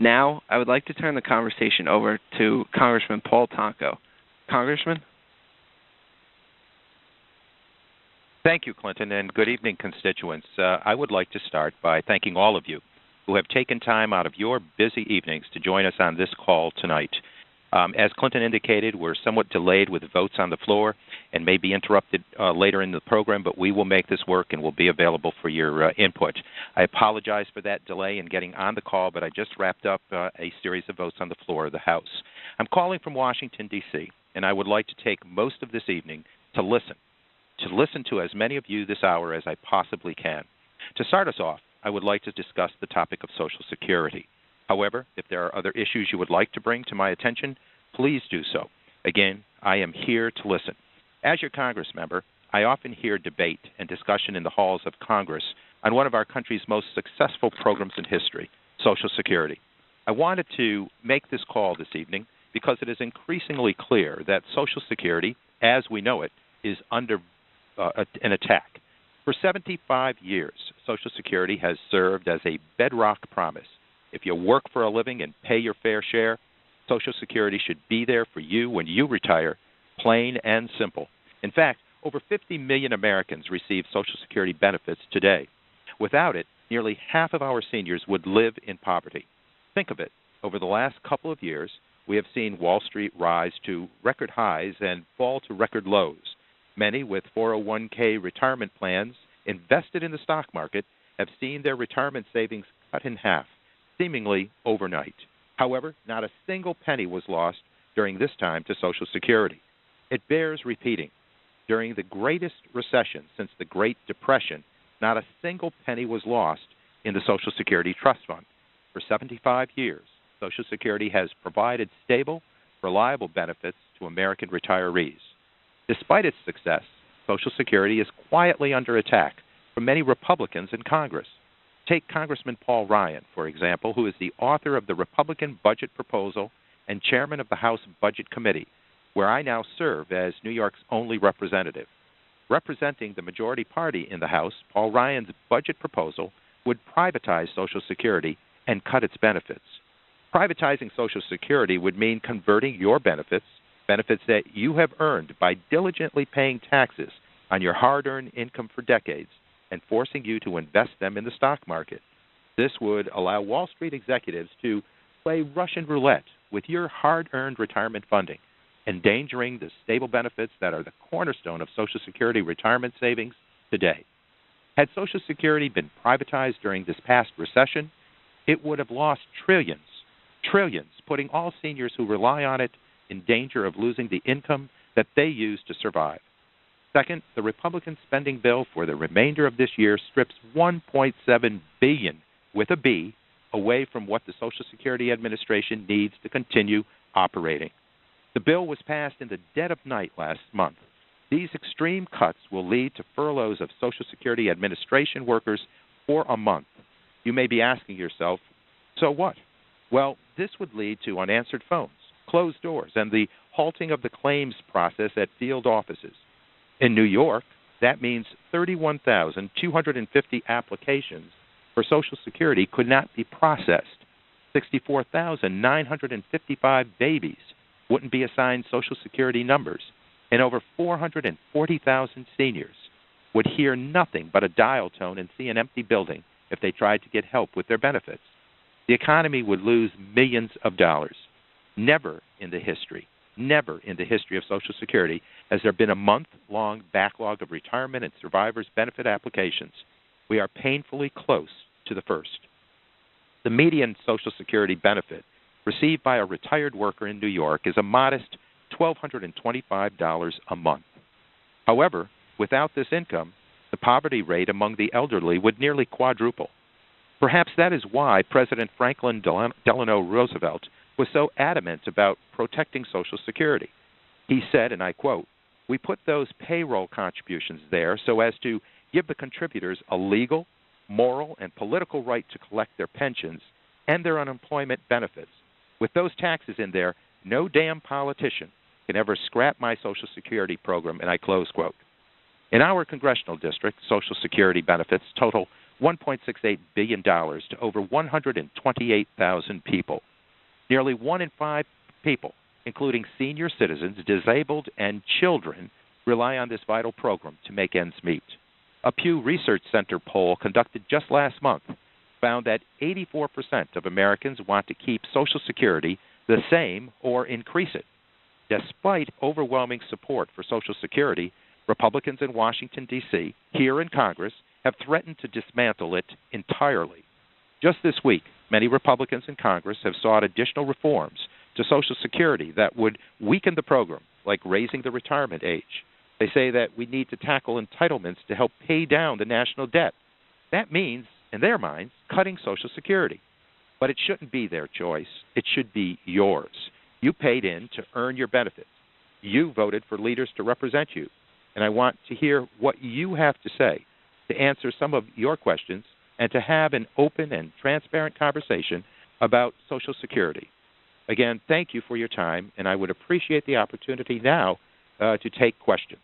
Now, I would like to turn the conversation over to Congressman Paul Tonko. Congressman? Thank you, Clinton, and good evening, constituents. I would like to start by thanking all of you who have taken time out of your busy evenings to join us on this call tonight. As Clinton indicated, we're somewhat delayed with the votes on the floor and may be interrupted later in the program, but we will make this work and will be available for your input. I apologize for that delay in getting on the call, but I just wrapped up a series of votes on the floor of the House. I'm calling from Washington, D.C., and I would like to take most of this evening to listen to as many of you this hour as I possibly can. To start us off, I would like to discuss the topic of Social Security. However, if there are other issues you would like to bring to my attention, please do so. Again, I am here to listen. As your Congress member, I often hear debate and discussion in the halls of Congress on one of our country's most successful programs in history, Social Security. I wanted to make this call this evening because it is increasingly clear that Social Security, as we know it, is under an attack. For 75 years, Social Security has served as a bedrock promise. If you work for a living and pay your fair share, Social Security should be there for you when you retire, plain and simple. In fact, over 50 million Americans receive Social Security benefits today. Without it, nearly half of our seniors would live in poverty. Think of it. Over the last couple of years, we have seen Wall Street rise to record highs and fall to record lows. Many with 401k retirement plans invested in the stock market have seen their retirement savings cut in half, seemingly overnight. However, not a single penny was lost during this time to Social Security. It bears repeating. During the greatest recession since the Great Depression, not a single penny was lost in the Social Security Trust Fund. For 75 years, Social Security has provided stable, reliable benefits to American retirees. Despite its success, Social Security is quietly under attack from many Republicans in Congress. Take Congressman Paul Ryan, for example, who is the author of the Republican budget proposal and chairman of the House Budget Committee, where I now serve as New York's only representative. Representing the majority party in the House, Paul Ryan's budget proposal would privatize Social Security and cut its benefits. Privatizing Social Security would mean converting your benefits that you have earned by diligently paying taxes on your hard-earned income for decades, and forcing you to invest them in the stock market. This would allow Wall Street executives to play Russian roulette with your hard-earned retirement funding, endangering the stable benefits that are the cornerstone of Social Security retirement savings today. Had Social Security been privatized during this past recession, it would have lost trillions, putting all seniors who rely on it in danger of losing the income that they use to survive. Second, the Republican spending bill for the remainder of this year strips $1.7 billion, with a B, away from what the Social Security Administration needs to continue operating. The bill was passed in the dead of night last month. These extreme cuts will lead to furloughs of Social Security Administration workers for a month. You may be asking yourself, so what? Well, this would lead to unanswered phones, closed doors, and the halting of the claims process at field offices. In New York, that means 31,250 applications for Social Security could not be processed. 64,955 babies wouldn't be assigned Social Security numbers, and over 440,000 seniors would hear nothing but a dial tone and see an empty building if they tried to get help with their benefits. The economy would lose millions of dollars. Never in the history of Social Security has there been a month-long backlog of retirement and survivors' benefit applications. We are painfully close to the first. The median Social Security benefit received by a retired worker in New York is a modest $1,225 a month. However, without this income, the poverty rate among the elderly would nearly quadruple. Perhaps that is why President Franklin Delano Roosevelt was so adamant about protecting Social Security. He said, and I quote, "We put those payroll contributions there so as to give the contributors a legal, moral, and political right to collect their pensions and their unemployment benefits. With those taxes in there, no damn politician can ever scrap my Social Security program," and I close quote. In our congressional district, Social Security benefits total $1.68 billion to over 128,000 people. Nearly 1 in 5 people, including senior citizens, disabled, and children, rely on this vital program to make ends meet. A Pew Research Center poll conducted just last month found that 84% of Americans want to keep Social Security the same or increase it. Despite overwhelming support for Social Security, Republicans in Washington, D.C., here in Congress, have threatened to dismantle it entirely. Just this week, many Republicans in Congress have sought additional reforms to Social Security that would weaken the program, like raising the retirement age. They say that we need to tackle entitlements to help pay down the national debt. That means, in their minds, cutting Social Security. But it shouldn't be their choice. It should be yours. You paid in to earn your benefits. You voted for leaders to represent you. And I want to hear what you have to say to answer some of your questions and to have an open and transparent conversation about Social Security. Again, thank you for your time, and I would appreciate the opportunity now to take questions.